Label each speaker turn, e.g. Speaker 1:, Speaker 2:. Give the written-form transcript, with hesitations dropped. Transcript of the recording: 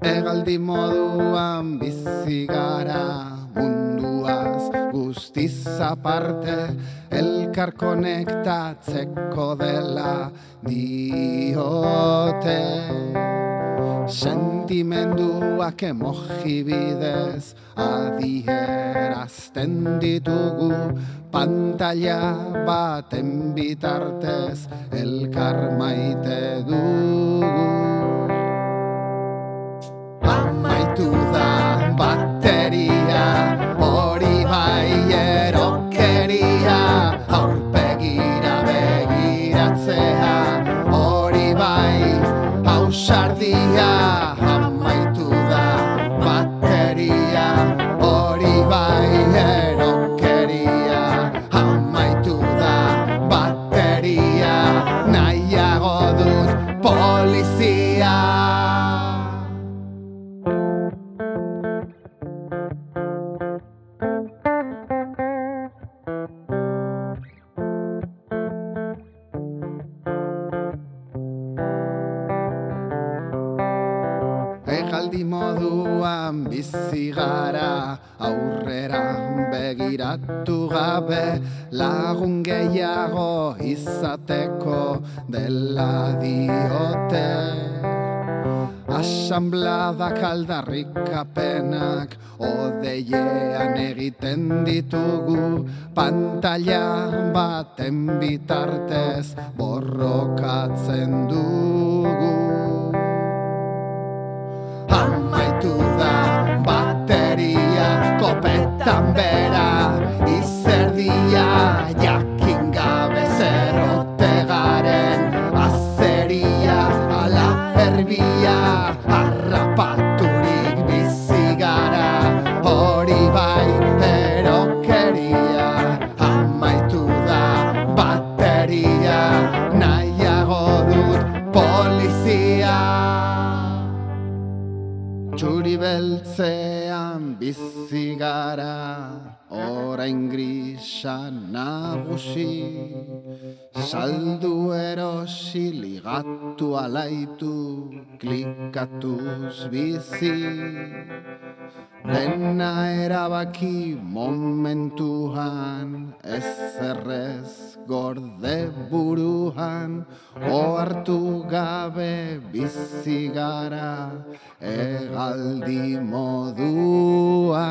Speaker 1: Hegaldi moduan bizi gara, munduaz guztiz aparte, elkar konektatzeko dela diote. Sentimenduak emoji bidez adierazten ditugu, pantalla baten bitartez elkar maite dugu. Amaitu da bateria, hori bai erokeria, aurpegira begiratzea, hori bai ausardia. Amaitu da bateria, hori bai erokeria, amaitu da bateria, nahiago dut polizia. Hegaldi moduan bizi gara, aurrera begiratu gabe, lagun gehiago izateko dela diote. Asanbladak aldarrikapenak odeiean egiten ditugu, pantalla baten bitartez borrokatzen dugu. Amaitu da bateria, kopetan bera, izerdia, jakin gabe zer ote garen, azeria, ala erbia, harrapaturik bizi gara, hori bai erokeria, amaitu da bateria, nahiago dut polizia. Txuri beltzean bizi gara, orain grisa nagusi, saldu erosi ligatu alaitu, klikatuz bizi. Dena erabaki momentuan, ezerrez gorde buruan, ohartu gabe bizi gara, hegaldi moduan.